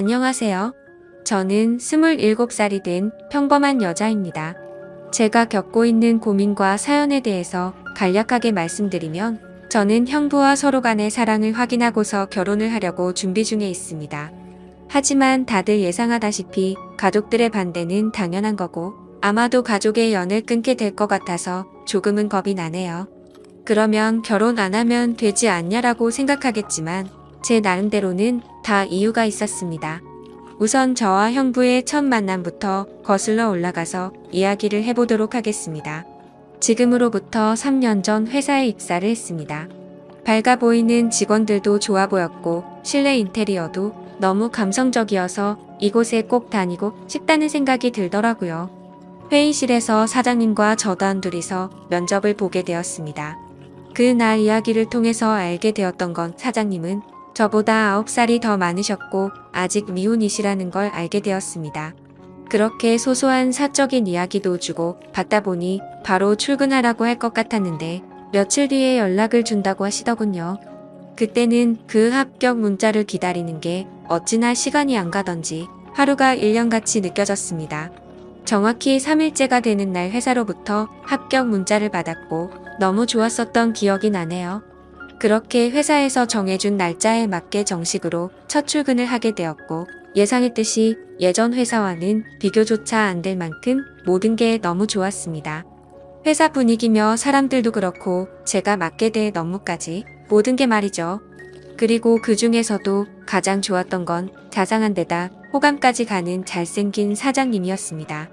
안녕하세요. 저는 27살이 된 평범한 여자입니다. 제가 겪고 있는 고민과 사연에 대해서 간략하게 말씀드리면, 저는 형부와 서로 간의 사랑을 확인하고서 결혼을 하려고 준비 중에 있습니다. 하지만 다들 예상하다시피 가족들의 반대는 당연한 거고, 아마도 가족의 연을 끊게 될 것 같아서 조금은 겁이 나네요. 그러면 결혼 안 하면 되지 않냐라고 생각하겠지만, 제 나름대로는 다 이유가 있었습니다. 우선 저와 형부의 첫 만남부터 거슬러 올라가서 이야기를 해보도록 하겠습니다. 지금으로부터 3년 전 회사에 입사를 했습니다. 밝아 보이는 직원들도 좋아 보였고, 실내 인테리어도 너무 감성적이어서 이곳에 꼭 다니고 싶다는 생각이 들더라고요. 회의실에서 사장님과 저 단둘이서 면접을 보게 되었습니다. 그날 이야기를 통해서 알게 되었던 건, 사장님은 저보다 9살이 더 많으셨고 아직 미혼이시라는 걸 알게 되었습니다. 그렇게 소소한 사적인 이야기도 주고 받다 보니 바로 출근하라고 할 것 같았는데, 며칠 뒤에 연락을 준다고 하시더군요. 그때는 그 합격 문자를 기다리는 게 어찌나 시간이 안 가던지 하루가 1년같이 느껴졌습니다. 정확히 3일째가 되는 날 회사로부터 합격 문자를 받았고 너무 좋았었던 기억이 나네요. 그렇게 회사에서 정해준 날짜에 맞게 정식으로 첫 출근을 하게 되었고, 예상했듯이 예전 회사와는 비교조차 안 될 만큼 모든 게 너무 좋았습니다. 회사 분위기며 사람들도 그렇고 제가 맡게 될 업무까지 모든 게 말이죠. 그리고 그 중에서도 가장 좋았던 건 자상한 데다 호감까지 가는 잘생긴 사장님이었습니다.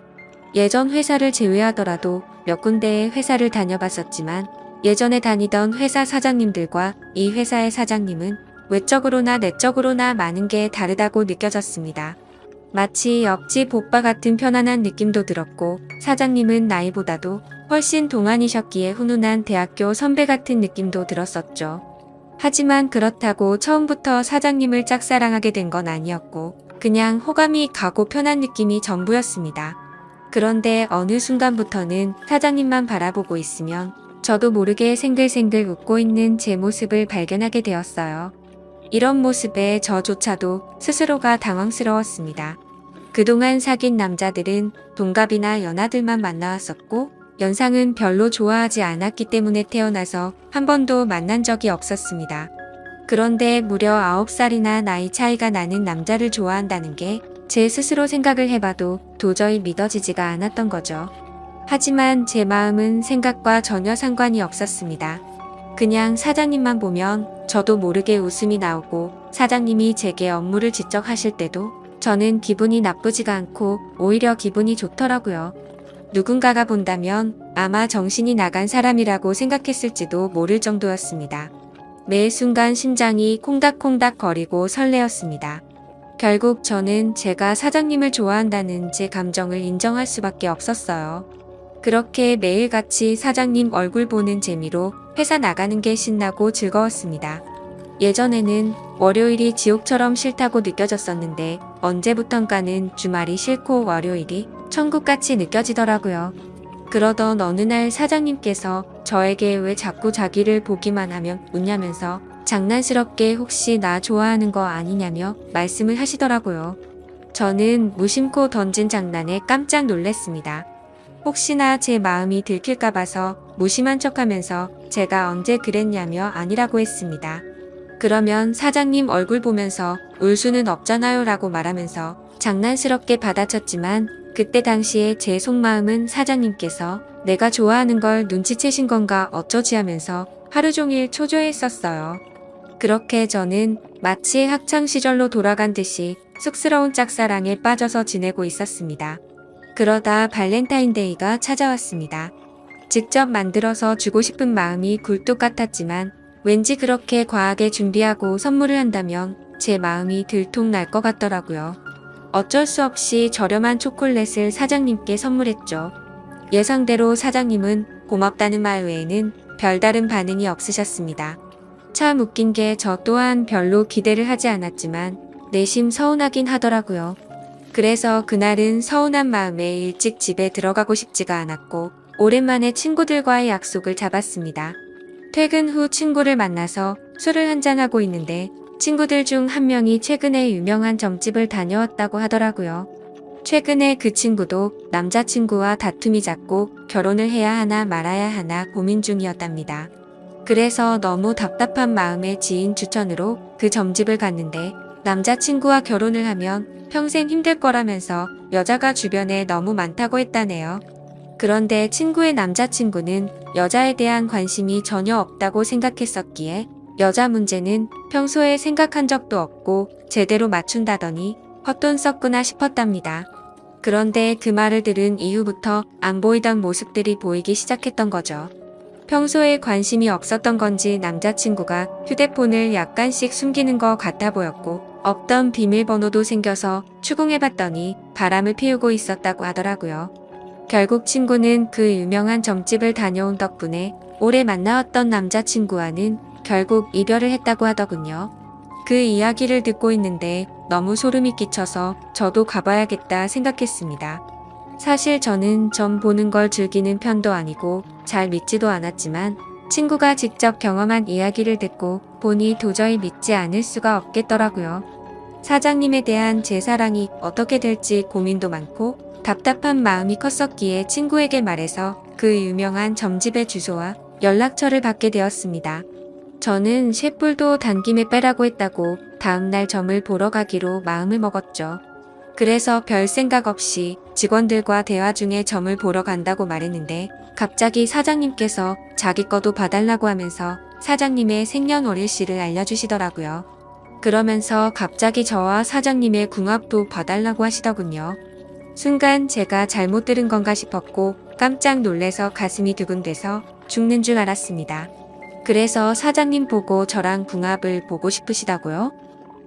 예전 회사를 제외하더라도 몇 군데의 회사를 다녀봤었지만, 예전에 다니던 회사 사장님들과 이 회사의 사장님은 외적으로나 내적으로나 많은 게 다르다고 느껴졌습니다. 마치 옆집 오빠 같은 편안한 느낌도 들었고, 사장님은 나이보다도 훨씬 동안이셨기에 훈훈한 대학교 선배 같은 느낌도 들었었죠. 하지만 그렇다고 처음부터 사장님을 짝사랑하게 된 건 아니었고, 그냥 호감이 가고 편한 느낌이 전부였습니다. 그런데 어느 순간부터는 사장님만 바라보고 있으면 저도 모르게 생글생글 웃고 있는 제 모습을 발견하게 되었어요. 이런 모습에 저조차도 스스로가 당황스러웠습니다. 그동안 사귄 남자들은 동갑이나 연하들만 만나왔었고, 연상은 별로 좋아하지 않았기 때문에 태어나서 한 번도 만난 적이 없었습니다. 그런데 무려 9살이나 나이 차이가 나는 남자를 좋아한다는 게 제 스스로 생각을 해봐도 도저히 믿어지지가 않았던 거죠. 하지만 제 마음은 생각과 전혀 상관이 없었습니다. 그냥 사장님만 보면 저도 모르게 웃음이 나오고, 사장님이 제게 업무를 지적하실 때도 저는 기분이 나쁘지가 않고 오히려 기분이 좋더라고요. 누군가가 본다면 아마 정신이 나간 사람이라고 생각했을지도 모를 정도였습니다. 매 순간 심장이 콩닥콩닥 거리고 설레었습니다. 결국 저는 제가 사장님을 좋아한다는 제 감정을 인정할 수밖에 없었어요. 그렇게 매일같이 사장님 얼굴 보는 재미로 회사 나가는 게 신나고 즐거웠습니다. 예전에는 월요일이 지옥처럼 싫다고 느껴졌었는데, 언제부턴가는 주말이 싫고 월요일이 천국같이 느껴지더라고요. 그러던 어느 날 사장님께서 저에게 왜 자꾸 자기를 보기만 하면 웃냐면서 장난스럽게 혹시 나 좋아하는 거 아니냐며 말씀을 하시더라고요. 저는 무심코 던진 장난에 깜짝 놀랐습니다. 혹시나 제 마음이 들킬까 봐서 무심한 척하면서 제가 언제 그랬냐며 아니라고 했습니다. 그러면 사장님 얼굴 보면서 울 수는 없잖아요 라고 말하면서 장난스럽게 받아쳤지만, 그때 당시에 제 속마음은 사장님께서 내가 좋아하는 걸 눈치채신 건가 어쩌지 하면서 하루 종일 초조했었어요. 그렇게 저는 마치 학창시절로 돌아간 듯이 쑥스러운 짝사랑에 빠져서 지내고 있었습니다. 그러다 발렌타인데이가 찾아왔습니다. 직접 만들어서 주고 싶은 마음이 굴뚝 같았지만, 왠지 그렇게 과하게 준비하고 선물을 한다면 제 마음이 들통 날 것 같더라고요. 어쩔 수 없이 저렴한 초콜릿을 사장님께 선물했죠. 예상대로 사장님은 고맙다는 말 외에는 별다른 반응이 없으셨습니다. 참 웃긴 게, 저 또한 별로 기대를 하지 않았지만 내심 서운하긴 하더라고요. 그래서 그날은 서운한 마음에 일찍 집에 들어가고 싶지가 않았고, 오랜만에 친구들과의 약속을 잡았습니다. 퇴근 후 친구를 만나서 술을 한잔하고 있는데 친구들 중 한 명이 최근에 유명한 점집을 다녀왔다고 하더라고요. 최근에 그 친구도 남자친구와 다툼이 잦고 결혼을 해야 하나 말아야 하나 고민 중이었답니다. 그래서 너무 답답한 마음에 지인 추천으로 그 점집을 갔는데 남자친구와 결혼을 하면 평생 힘들 거라면서 여자가 주변에 너무 많다고 했다네요. 그런데 친구의 남자친구는 여자에 대한 관심이 전혀 없다고 생각했었기에 여자 문제는 평소에 생각한 적도 없고 제대로 맞춘다더니 헛돈 썼구나 싶었답니다. 그런데 그 말을 들은 이후부터 안 보이던 모습들이 보이기 시작했던 거죠. 평소에 관심이 없었던 건지 남자친구가 휴대폰을 약간씩 숨기는 것 같아 보였고 없던 비밀번호도 생겨서 추궁해봤더니 바람을 피우고 있었다고 하더라고요. 결국 친구는 그 유명한 점집을 다녀온 덕분에 오래 만나왔던 남자친구와는 결국 이별을 했다고 하더군요. 그 이야기를 듣고 있는데 너무 소름이 끼쳐서 저도 가봐야겠다 생각했습니다. 사실 저는 점 보는 걸 즐기는 편도 아니고 잘 믿지도 않았지만 친구가 직접 경험한 이야기를 듣고 보니 도저히 믿지 않을 수가 없겠더라고요. 사장님에 대한 제 사랑이 어떻게 될지 고민도 많고 답답한 마음이 컸었기에 친구에게 말해서 그 유명한 점집의 주소와 연락처를 받게 되었습니다. 저는 쇳불도 단김에 빼라고 했다고 다음날 점을 보러 가기로 마음을 먹었죠. 그래서 별 생각 없이 직원들과 대화 중에 점을 보러 간다고 말했는데 갑자기 사장님께서 자기 거도 봐달라고 하면서 사장님의 생년월일씨를 알려주시더라고요. 그러면서 갑자기 저와 사장님의 궁합도 봐달라고 하시더군요. 순간 제가 잘못 들은 건가 싶었고 깜짝 놀래서 가슴이 두근대서 죽는 줄 알았습니다. 그래서 사장님 보고 저랑 궁합을 보고 싶으시다고요?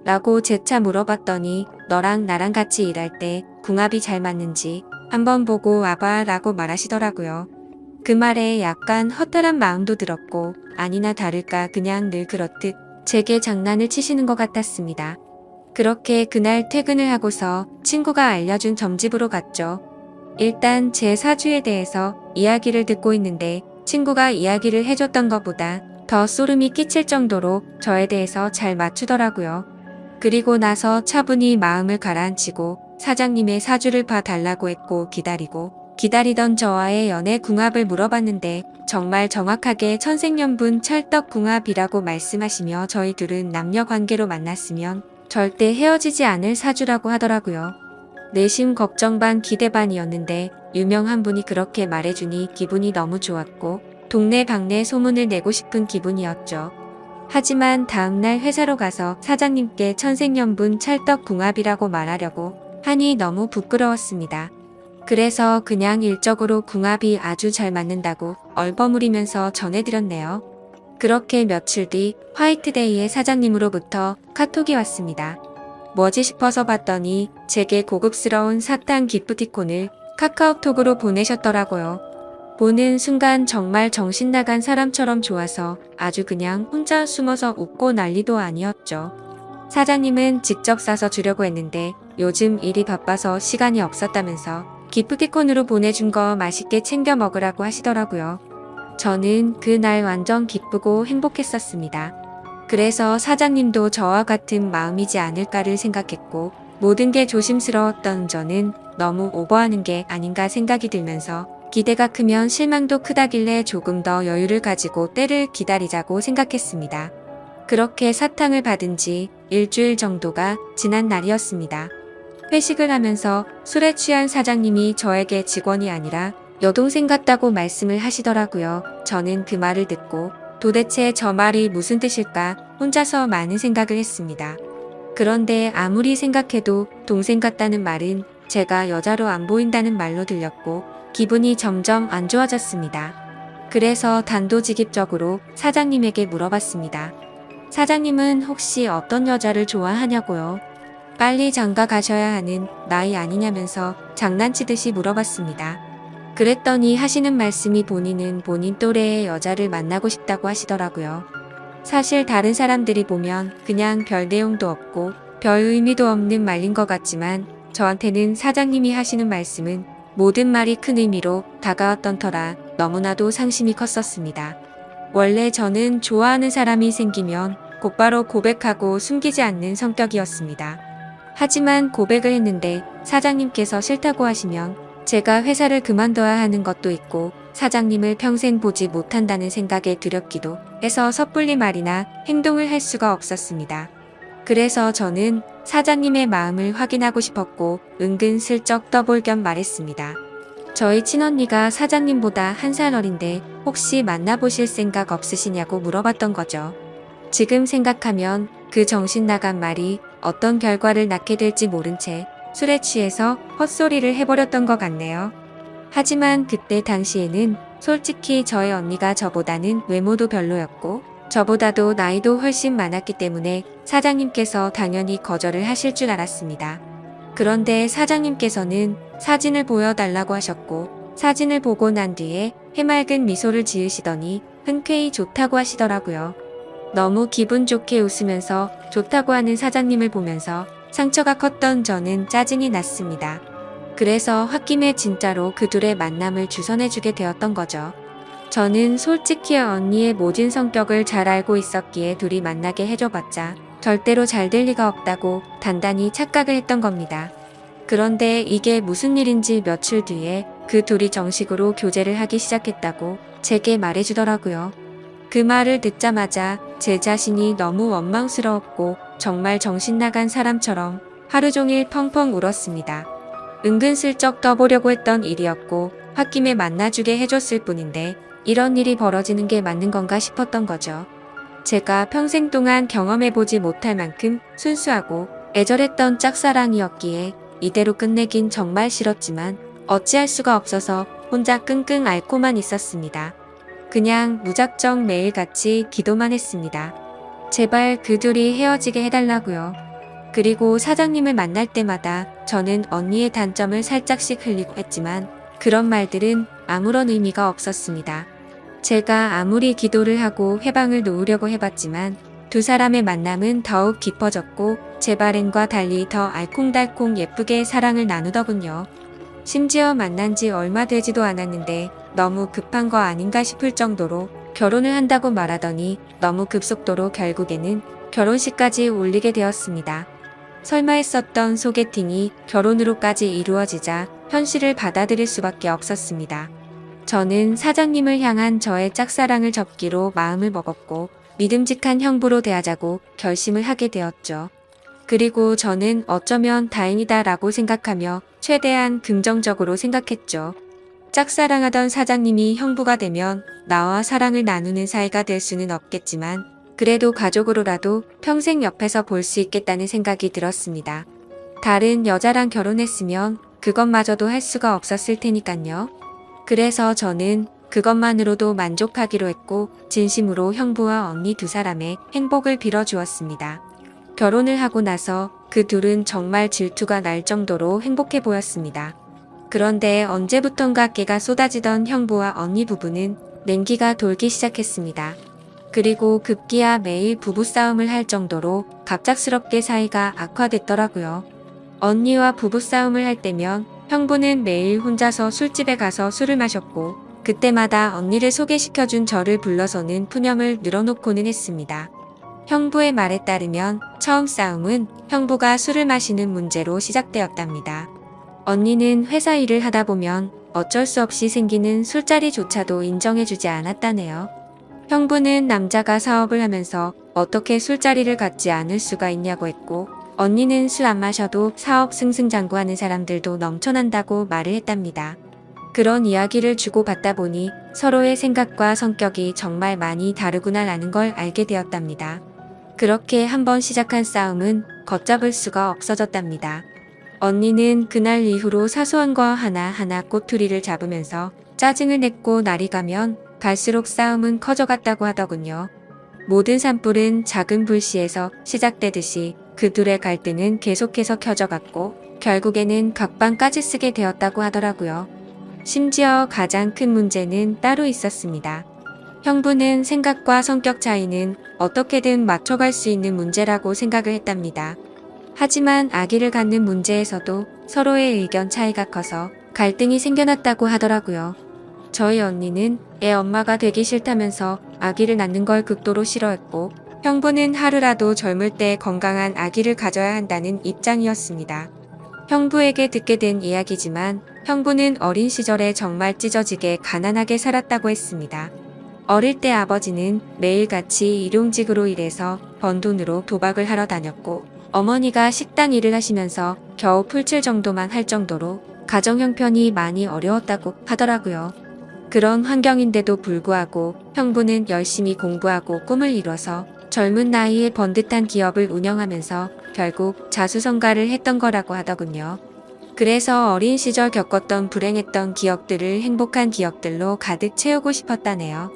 라고 재차 물어봤더니 너랑 나랑 같이 일할 때 궁합이 잘 맞는지 한번 보고 와봐 라고 말하시더라고요. 그 말에 약간 허탈한 마음도 들었고 아니나 다를까 그냥 늘 그렇듯 제게 장난을 치시는 것 같았습니다. 그렇게 그날 퇴근을 하고서 친구가 알려준 점집으로 갔죠. 일단 제 사주에 대해서 이야기를 듣고 있는데 친구가 이야기를 해줬던 것보다 더 소름이 끼칠 정도로 저에 대해서 잘 맞추더라고요. 그리고 나서 차분히 마음을 가라앉히고 사장님의 사주를 봐달라고 했고 기다리던 저와의 연애 궁합을 물어봤는데 정말 정확하게 천생연분 찰떡 궁합이라고 말씀하시며 저희 둘은 남녀 관계로 만났으면 절대 헤어지지 않을 사주라고 하더라고요. 내심 걱정 반 기대 반이었는데 유명한 분이 그렇게 말해주니 기분이 너무 좋았고 동네방네 소문을 내고 싶은 기분이었죠. 하지만 다음날 회사로 가서 사장님께 천생연분 찰떡궁합이라고 말하려고 하니 너무 부끄러웠습니다. 그래서 그냥 일적으로 궁합이 아주 잘 맞는다고 얼버무리면서 전해드렸네요. 그렇게 며칠 뒤 화이트데이에 사장님으로부터 카톡이 왔습니다. 뭐지 싶어서 봤더니 제게 고급스러운 사탕 기프티콘을 카카오톡으로 보내셨더라고요. 보는 순간 정말 정신 나간 사람처럼 좋아서 아주 그냥 혼자 숨어서 웃고 난리도 아니었죠. 사장님은 직접 싸서 주려고 했는데 요즘 일이 바빠서 시간이 없었다면서 기프티콘으로 보내준 거 맛있게 챙겨 먹으라고 하시더라고요. 저는 그날 완전 기쁘고 행복했었습니다. 그래서 사장님도 저와 같은 마음이지 않을까를 생각했고 모든 게 조심스러웠던 저는 너무 오버하는 게 아닌가 생각이 들면서 기대가 크면 실망도 크다길래 조금 더 여유를 가지고 때를 기다리자고 생각했습니다. 그렇게 사탕을 받은 지 일주일 정도가 지난 날이었습니다. 회식을 하면서 술에 취한 사장님이 저에게 직원이 아니라 여동생 같다고 말씀을 하시더라고요. 저는 그 말을 듣고 도대체 저 말이 무슨 뜻일까 혼자서 많은 생각을 했습니다. 그런데 아무리 생각해도 동생 같다는 말은 제가 여자로 안 보인다는 말로 들렸고 기분이 점점 안 좋아졌습니다. 그래서 단도직입적으로 사장님에게 물어봤습니다. 사장님은 혹시 어떤 여자를 좋아하냐고요? 빨리 장가 가셔야 하는 나이 아니냐면서 장난치듯이 물어봤습니다. 그랬더니 하시는 말씀이 본인은 본인 또래의 여자를 만나고 싶다고 하시더라고요. 사실 다른 사람들이 보면 그냥 별 내용도 없고 별 의미도 없는 말인 것 같지만 저한테는 사장님이 하시는 말씀은 모든 말이 큰 의미로 다가왔던 터라 너무나도 상심이 컸었습니다. 원래 저는 좋아하는 사람이 생기면 곧바로 고백하고 숨기지 않는 성격이었습니다. 하지만 고백을 했는데 사장님께서 싫다고 하시면 제가 회사를 그만둬야 하는 것도 있고 사장님을 평생 보지 못한다는 생각에 두렵기도 해서 섣불리 말이나 행동을 할 수가 없었습니다. 그래서 저는 사장님의 마음을 확인하고 싶었고 은근슬쩍 떠볼 겸 말했습니다. 저희 친언니가 사장님보다 1살 어린데 혹시 만나보실 생각 없으시냐고 물어봤던 거죠. 지금 생각하면 그 정신 나간 말이 어떤 결과를 낳게 될지 모른 채 술에 취해서 헛소리를 해버렸던 것 같네요. 하지만 그때 당시에는 솔직히 저희 언니가 저보다는 외모도 별로였고 저보다도 나이도 훨씬 많았기 때문에 사장님께서 당연히 거절을 하실 줄 알았습니다. 그런데 사장님께서는 사진을 보여달라고 하셨고 사진을 보고 난 뒤에 해맑은 미소를 지으시더니 흔쾌히 좋다고 하시더라고요. 너무 기분 좋게 웃으면서 좋다고 하는 사장님을 보면서 상처가 컸던 저는 짜증이 났습니다. 그래서 홧김에 진짜로 그 둘의 만남을 주선해주게 되었던 거죠. 저는 솔직히 언니의 모진 성격을 잘 알고 있었기에 둘이 만나게 해줘봤자 절대로 잘 될 리가 없다고 단단히 착각을 했던 겁니다. 그런데 이게 무슨 일인지 며칠 뒤에 그 둘이 정식으로 교제를 하기 시작했다고 제게 말해주더라고요. 그 말을 듣자마자 제 자신이 너무 원망스러웠고 정말 정신 나간 사람처럼 하루 종일 펑펑 울었습니다. 은근슬쩍 떠보려고 했던 일이었고 홧김에 만나주게 해줬을 뿐인데 이런 일이 벌어지는 게 맞는 건가 싶었던 거죠. 제가 평생 동안 경험해보지 못할 만큼 순수하고 애절했던 짝사랑이었기에 이대로 끝내긴 정말 싫었지만 어찌할 수가 없어서 혼자 끙끙 앓고만 있었습니다. 그냥 무작정 매일같이 기도만 했습니다. 제발 그 둘이 헤어지게 해달라고요. 그리고 사장님을 만날 때마다 저는 언니의 단점을 살짝씩 흘리고 했지만 그런 말들은 아무런 의미가 없었습니다. 제가 아무리 기도를 하고 해방을 놓으려고 해봤지만 두 사람의 만남은 더욱 깊어졌고 제 바램과 달리 더 알콩달콩 예쁘게 사랑을 나누더군요. 심지어 만난 지 얼마 되지도 않았는데 너무 급한 거 아닌가 싶을 정도로 결혼을 한다고 말하더니 너무 급속도로 결국에는 결혼식까지 올리게 되었습니다. 설마 했었던 소개팅이 결혼으로까지 이루어지자 현실을 받아들일 수밖에 없었습니다. 저는 사장님을 향한 저의 짝사랑을 접기로 마음을 먹었고 믿음직한 형부로 대하자고 결심을 하게 되었죠. 그리고 저는 어쩌면 다행이다라고 생각하며 최대한 긍정적으로 생각했죠. 짝사랑하던 사장님이 형부가 되면 나와 사랑을 나누는 사이가 될 수는 없겠지만 그래도 가족으로라도 평생 옆에서 볼 수 있겠다는 생각이 들었습니다. 다른 여자랑 결혼했으면 그것마저도 할 수가 없었을 테니깐요. 그래서 저는 그것만으로도 만족하기로 했고 진심으로 형부와 언니 두 사람의 행복을 빌어주었습니다. 결혼을 하고 나서 그 둘은 정말 질투가 날 정도로 행복해 보였습니다. 그런데 언제부턴가 깨가 쏟아지던 형부와 언니 부부는 냉기가 돌기 시작했습니다. 그리고 급기야 매일 부부싸움을 할 정도로 갑작스럽게 사이가 악화됐더라고요. 언니와 부부싸움을 할 때면 형부는 매일 혼자서 술집에 가서 술을 마셨고 그때마다 언니를 소개시켜준 저를 불러서는 푸념을 늘어놓고는 했습니다. 형부의 말에 따르면 처음 싸움은 형부가 술을 마시는 문제로 시작되었답니다. 언니는 회사 일을 하다 보면 어쩔 수 없이 생기는 술자리조차도 인정해주지 않았다네요. 형부는 남자가 사업을 하면서 어떻게 술자리를 갖지 않을 수가 있냐고 했고 언니는 술 안 마셔도 사업 승승장구하는 사람들도 넘쳐난다고 말을 했답니다. 그런 이야기를 주고받다 보니 서로의 생각과 성격이 정말 많이 다르구나라는 걸 알게 되었답니다. 그렇게 한번 시작한 싸움은 걷잡을 수가 없어졌답니다. 언니는 그날 이후로 사소한 거 하나하나 꼬투리를 잡으면서 짜증을 냈고 날이 가면 갈수록 싸움은 커져갔다고 하더군요. 모든 산불은 작은 불씨에서 시작되듯이 그 둘의 갈등은 계속해서 켜져갔고 결국에는 각방까지 쓰게 되었다고 하더라고요. 심지어 가장 큰 문제는 따로 있었습니다. 형부는 생각과 성격 차이는 어떻게든 맞춰갈 수 있는 문제라고 생각을 했답니다. 하지만 아기를 갖는 문제에서도 서로의 의견 차이가 커서 갈등이 생겨났다고 하더라고요. 저희 언니는 애 엄마가 되기 싫다면서 아기를 낳는 걸 극도로 싫어했고 형부는 하루라도 젊을 때 건강한 아기를 가져야 한다는 입장이었습니다. 형부에게 듣게 된 이야기지만 형부는 어린 시절에 정말 찢어지게 가난하게 살았다고 했습니다. 어릴 때 아버지는 매일같이 일용직으로 일해서 번 돈으로 도박을 하러 다녔고 어머니가 식당 일을 하시면서 겨우 풀칠 정도만 할 정도로 가정 형편이 많이 어려웠다고 하더라고요. 그런 환경인데도 불구하고 형부는 열심히 공부하고 꿈을 이뤄서 젊은 나이에 번듯한 기업을 운영하면서 결국 자수성가를 했던 거라고 하더군요. 그래서 어린 시절 겪었던 불행했던 기억들을 행복한 기억들로 가득 채우고 싶었다네요.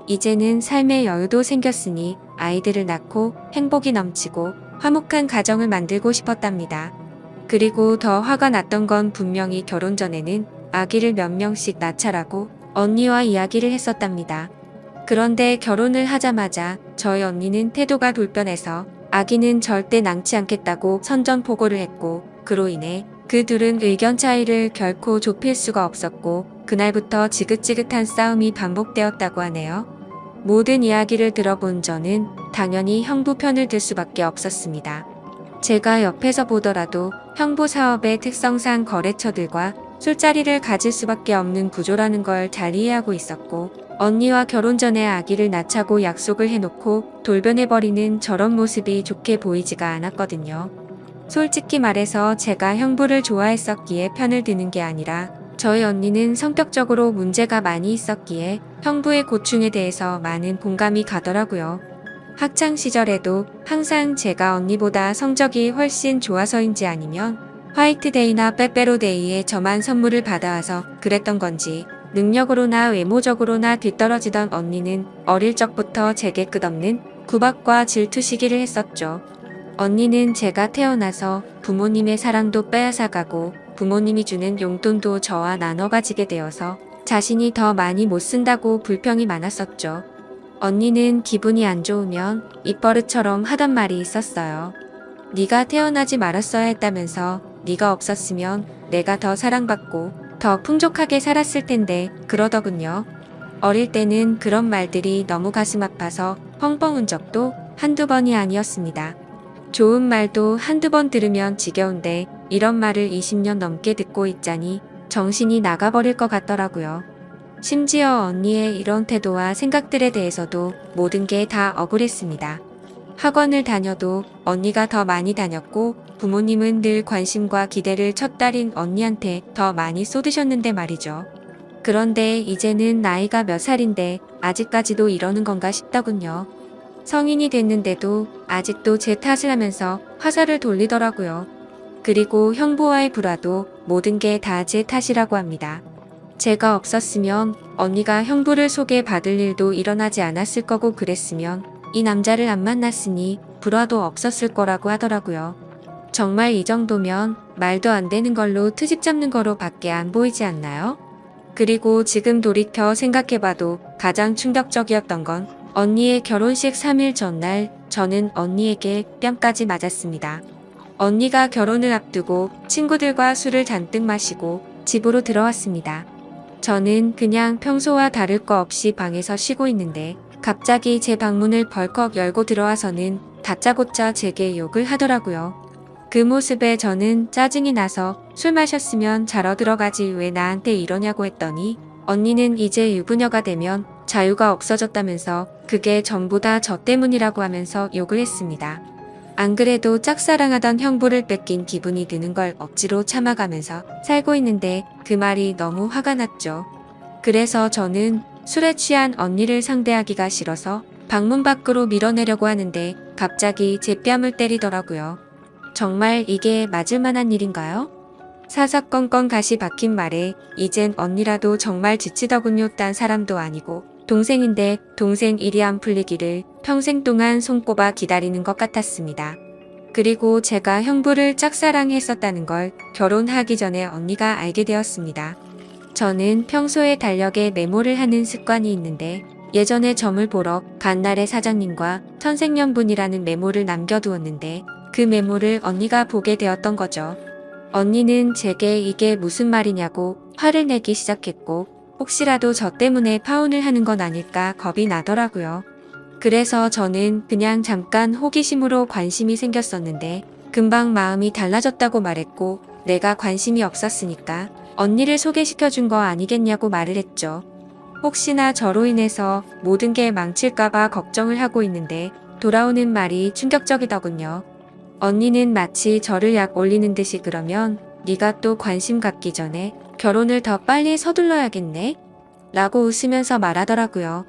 이제는 삶의 여유도 생겼으니 아이들을 낳고 행복이 넘치고 화목한 가정을 만들고 싶었답니다. 그리고 더 화가 났던 건 분명히 결혼 전에는 아기를 몇 명씩 낳자라고 언니와 이야기를 했었답니다. 그런데 결혼을 하자마자 저희 언니는 태도가 돌변해서 아기는 절대 낳지 않겠다고 선전포고를 했고 그로 인해 그 둘은 의견 차이를 결코 좁힐 수가 없었고 그날부터 지긋지긋한 싸움이 반복되었다고 하네요. 모든 이야기를 들어본 저는 당연히 형부 편을 들 수밖에 없었습니다. 제가 옆에서 보더라도 형부 사업의 특성상 거래처들과 술자리를 가질 수밖에 없는 구조라는 걸 잘 이해하고 있었고 언니와 결혼 전에 아기를 낳자고 약속을 해놓고 돌변해버리는 저런 모습이 좋게 보이지가 않았거든요. 솔직히 말해서 제가 형부를 좋아했었기에 편을 드는 게 아니라 저희 언니는 성격적으로 문제가 많이 있었기에 형부의 고충에 대해서 많은 공감이 가더라고요. 학창 시절에도 항상 제가 언니보다 성적이 훨씬 좋아서인지 아니면 화이트데이나 빼빼로데이에 저만 선물을 받아와서 그랬던 건지 능력으로나 외모적으로나 뒤떨어지던 언니는 어릴 적부터 제게 끝없는 구박과 질투 시기를 했었죠. 언니는 제가 태어나서 부모님의 사랑도 빼앗아가고 부모님이 주는 용돈도 저와 나눠 가지게 되어서 자신이 더 많이 못 쓴다고 불평이 많았었죠. 언니는 기분이 안 좋으면 입버릇처럼 하던 말이 있었어요. 네가 태어나지 말았어야 했다면서 네가 없었으면 내가 더 사랑받고 더 풍족하게 살았을 텐데 그러더군요. 어릴 때는 그런 말들이 너무 가슴 아파서 펑펑 운 적도 한두 번이 아니었습니다. 좋은 말도 한두 번 들으면 지겨운데 이런 말을 20년 넘게 듣고 있자니 정신이 나가버릴 것 같더라고요. 심지어 언니의 이런 태도와 생각들에 대해서도 모든 게 다 억울했습니다. 학원을 다녀도 언니가 더 많이 다녔고 부모님은 늘 관심과 기대를 첫 딸인 언니한테 더 많이 쏟으셨는데 말이죠. 그런데 이제는 나이가 몇 살인데 아직까지도 이러는 건가 싶더군요. 성인이 됐는데도 아직도 제 탓을 하면서 화살을 돌리더라고요. 그리고 형부와의 불화도 모든 게 다 제 탓이라고 합니다. 제가 없었으면 언니가 형부를 소개받을 일도 일어나지 않았을 거고 그랬으면 이 남자를 안 만났으니 불화도 없었을 거라고 하더라고요. 정말 이 정도면 말도 안 되는 걸로 트집 잡는 거로 밖에 안 보이지 않나요? 그리고 지금 돌이켜 생각해봐도 가장 충격적이었던 건 언니의 결혼식 3일 전날 저는 언니에게 뺨까지 맞았습니다. 언니가 결혼을 앞두고 친구들과 술을 잔뜩 마시고 집으로 들어왔습니다. 저는 그냥 평소와 다를 거 없이 방에서 쉬고 있는데 갑자기 제 방문을 벌컥 열고 들어와서는 다짜고짜 제게 욕을 하더라고요. 그 모습에 저는 짜증이 나서 술 마셨으면 자러 들어가지 왜 나한테 이러냐고 했더니 언니는 이제 유부녀가 되면 자유가 없어졌다면서 그게 전부 다 저 때문이라고 하면서 욕을 했습니다. 안 그래도 짝사랑하던 형부를 뺏긴 기분이 드는 걸 억지로 참아가면서 살고 있는데 그 말이 너무 화가 났죠. 그래서 저는 술에 취한 언니를 상대하기가 싫어서 방문 밖으로 밀어내려고 하는데 갑자기 제 뺨을 때리더라고요. 정말 이게 맞을 만한 일인가요? 사사건건 가시 박힌 말에 이젠 언니라도 정말 지치더군요. 딴 사람도 아니고 동생인데 동생 일이 안 풀리기를 평생 동안 손꼽아 기다리는 것 같았습니다. 그리고 제가 형부를 짝사랑했었다는 걸 결혼하기 전에 언니가 알게 되었습니다. 저는 평소에 달력에 메모를 하는 습관이 있는데 예전에 점을 보러 간 날의 사장님과 천생연분이라는 메모를 남겨두었는데 그 메모를 언니가 보게 되었던 거죠. 언니는 제게 이게 무슨 말이냐고 화를 내기 시작했고 혹시라도 저 때문에 파혼을 하는 건 아닐까 겁이 나더라고요. 그래서 저는 그냥 잠깐 호기심으로 관심이 생겼었는데 금방 마음이 달라졌다고 말했고 내가 관심이 없었으니까 언니를 소개시켜 준 거 아니겠냐고 말을 했죠. 혹시나 저로 인해서 모든 게 망칠까봐 걱정을 하고 있는데 돌아오는 말이 충격적이더군요. 언니는 마치 저를 약 올리는 듯이 그러면 네가 또 관심 갖기 전에 결혼을 더 빨리 서둘러야겠네? 라고 웃으면서 말하더라고요.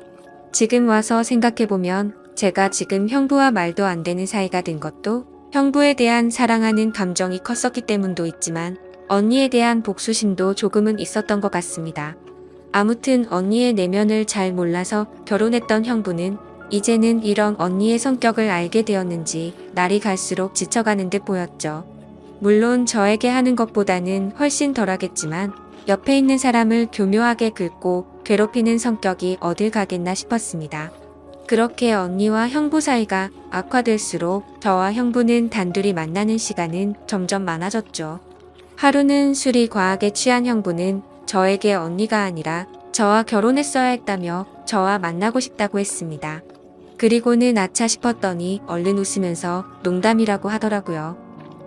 지금 와서 생각해보면 제가 지금 형부와 말도 안 되는 사이가 된 것도 형부에 대한 사랑하는 감정이 컸었기 때문도 있지만 언니에 대한 복수심도 조금은 있었던 것 같습니다. 아무튼 언니의 내면을 잘 몰라서 결혼했던 형부는 이제는 이런 언니의 성격을 알게 되었는지 날이 갈수록 지쳐가는 듯 보였죠. 물론 저에게 하는 것보다는 훨씬 덜하겠지만 옆에 있는 사람을 교묘하게 긁고 괴롭히는 성격이 어딜 가겠나 싶었습니다. 그렇게 언니와 형부 사이가 악화될수록 저와 형부는 단둘이 만나는 시간은 점점 많아졌죠. 하루는 술이 과하게 취한 형부는 저에게 언니가 아니라 저와 결혼했어야 했다며 저와 만나고 싶다고 했습니다. 그리고는 아차 싶었더니 얼른 웃으면서 농담이라고 하더라고요.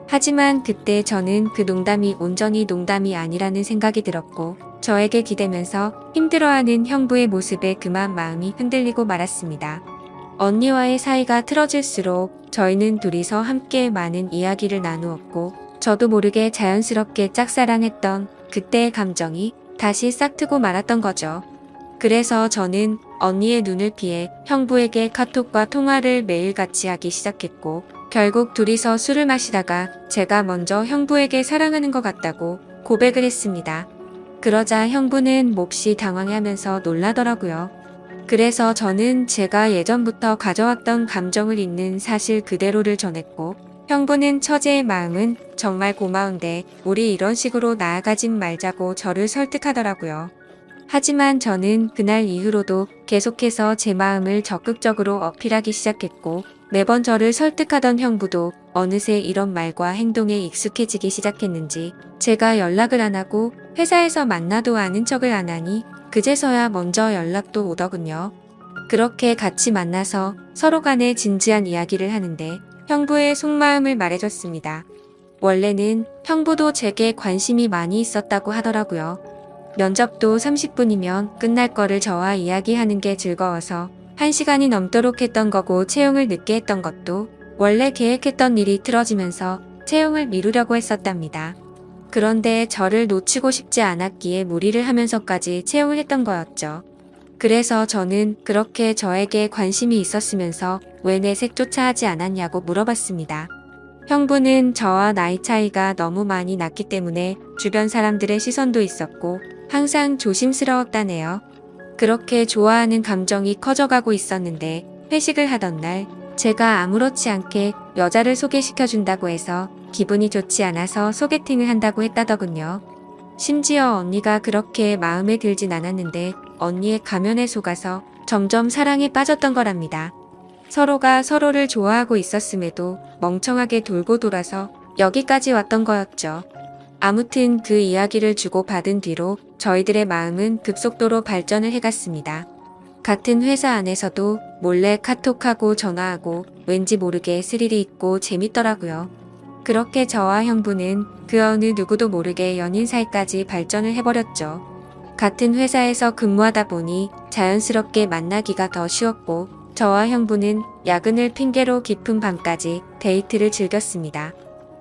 하지만 그때 저는 그 농담이 온전히 농담이 아니라는 생각이 들었고 저에게 기대면서 힘들어하는 형부의 모습에 그만 마음이 흔들리고 말았습니다. 언니와의 사이가 틀어질수록 저희는 둘이서 함께 많은 이야기를 나누었고 저도 모르게 자연스럽게 짝사랑했던 그때의 감정이 다시 싹트고 말았던 거죠. 그래서 저는 언니의 눈을 피해 형부에게 카톡과 통화를 매일같이 하기 시작했고 결국 둘이서 술을 마시다가 제가 먼저 형부에게 사랑하는 것 같다고 고백을 했습니다. 그러자 형부는 몹시 당황해하면서 놀라더라고요. 그래서 저는 제가 예전부터 가져왔던 감정을 있는 사실 그대로를 전했고 형부는 처제의 마음은 정말 고마운데 우리 이런 식으로 나아가진 말자고 저를 설득하더라고요. 하지만 저는 그날 이후로도 계속해서 제 마음을 적극적으로 어필하기 시작했고 매번 저를 설득하던 형부도 어느새 이런 말과 행동에 익숙해지기 시작했는지 제가 연락을 안 하고 회사에서 만나도 아는 척을 안 하니 그제서야 먼저 연락도 오더군요. 그렇게 같이 만나서 서로 간에 진지한 이야기를 하는데 형부의 속마음을 말해줬습니다. 원래는 형부도 제게 관심이 많이 있었다고 하더라고요. 면접도 30분이면 끝날 거를 저와 이야기하는 게 즐거워서 1시간이 넘도록 했던 거고 채용을 늦게 했던 것도 원래 계획했던 일이 틀어지면서 채용을 미루려고 했었답니다. 그런데 저를 놓치고 싶지 않았기에 무리를 하면서까지 채용을 했던 거였죠. 그래서 저는 그렇게 저에게 관심이 있었으면서 왜 내색조차 하지 않았냐고 물어봤습니다. 형부는 저와 나이 차이가 너무 많이 났기 때문에 주변 사람들의 시선도 있었고 항상 조심스러웠다네요. 그렇게 좋아하는 감정이 커져가고 있었는데 회식을 하던 날 제가 아무렇지 않게 여자를 소개시켜준다고 해서 기분이 좋지 않아서 소개팅을 한다고 했다더군요. 심지어 언니가 그렇게 마음에 들진 않았는데 언니의 가면에 속아서 점점 사랑에 빠졌던 거랍니다. 서로가 서로를 좋아하고 있었음에도 멍청하게 돌고 돌아서 여기까지 왔던 거였죠. 아무튼 그 이야기를 주고받은 뒤로 저희들의 마음은 급속도로 발전을 해갔습니다. 같은 회사 안에서도 몰래 카톡하고 전화하고 왠지 모르게 스릴이 있고 재밌더라고요. 그렇게 저와 형부는 그 어느 누구도 모르게 연인 사이까지 발전을 해버렸죠. 같은 회사에서 근무하다 보니 자연스럽게 만나기가 더 쉬웠고 저와 형부는 야근을 핑계로 깊은 밤까지 데이트를 즐겼습니다.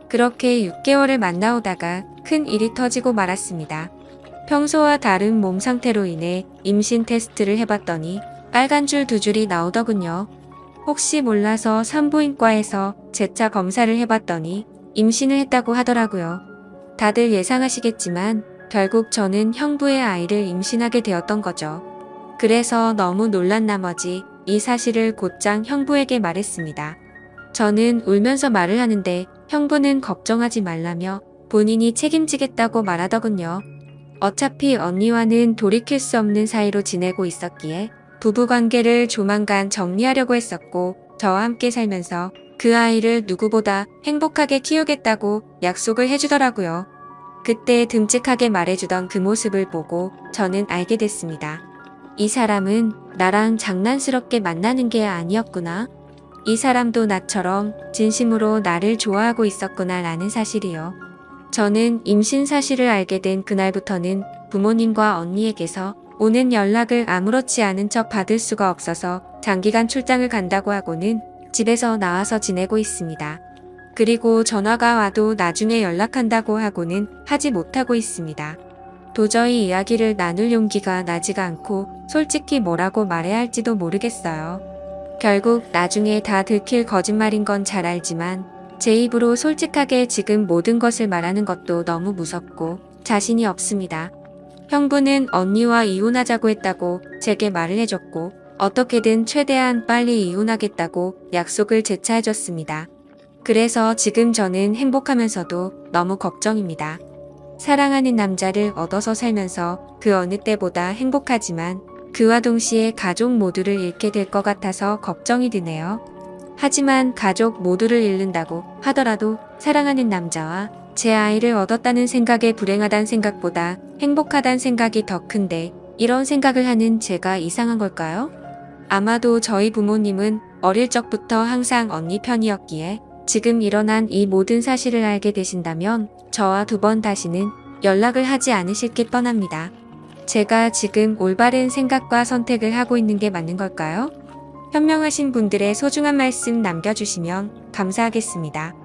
그렇게 6개월을 만나오다가 큰 일이 터지고 말았습니다. 평소와 다른 몸 상태로 인해 임신 테스트를 해봤더니 빨간 줄 2줄이 나오더군요. 혹시 몰라서 산부인과에서 재차 검사를 해봤더니 임신을 했다고 하더라고요. 다들 예상하시겠지만 결국 저는 형부의 아이를 임신하게 되었던 거죠. 그래서 너무 놀란 나머지 이 사실을 곧장 형부에게 말했습니다. 저는 울면서 말을 하는데 형부는 걱정하지 말라며 본인이 책임지겠다고 말하더군요. 어차피 언니와는 돌이킬 수 없는 사이로 지내고 있었기에 부부관계를 조만간 정리하려고 했었고 저와 함께 살면서 그 아이를 누구보다 행복하게 키우겠다고 약속을 해주더라고요. 그때 듬직하게 말해주던 그 모습을 보고 저는 알게 됐습니다. 이 사람은 나랑 장난스럽게 만나는 게 아니었구나. 이 사람도 나처럼 진심으로 나를 좋아하고 있었구나 라는 사실이요. 저는 임신 사실을 알게 된 그날부터는 부모님과 언니에게서 오는 연락을 아무렇지 않은 척 받을 수가 없어서 장기간 출장을 간다고 하고는 집에서 나와서 지내고 있습니다. 그리고 전화가 와도 나중에 연락한다고 하고는 하지 못하고 있습니다. 도저히 이야기를 나눌 용기가 나지가 않고 솔직히 뭐라고 말해야 할지도 모르겠어요. 결국 나중에 다 들킬 거짓말인 건 잘 알지만 제 입으로 솔직하게 지금 모든 것을 말하는 것도 너무 무섭고 자신이 없습니다. 형부는 언니와 이혼하자고 했다고 제게 말을 해줬고 어떻게든 최대한 빨리 이혼하겠다고 약속을 재차해줬습니다. 그래서 지금 저는 행복하면서도 너무 걱정입니다. 사랑하는 남자를 얻어서 살면서 그 어느 때보다 행복하지만 그와 동시에 가족 모두를 잃게 될 것 같아서 걱정이 드네요. 하지만 가족 모두를 잃는다고 하더라도 사랑하는 남자와 제 아이를 얻었다는 생각에 불행하단 생각보다 행복하단 생각이 더 큰데 이런 생각을 하는 제가 이상한 걸까요? 아마도 저희 부모님은 어릴 적부터 항상 언니 편이었기에 지금 일어난 이 모든 사실을 알게 되신다면 저와 두 번 다시는 연락을 하지 않으실 게 뻔합니다. 제가 지금 올바른 생각과 선택을 하고 있는 게 맞는 걸까요? 현명하신 분들의 소중한 말씀 남겨주시면 감사하겠습니다.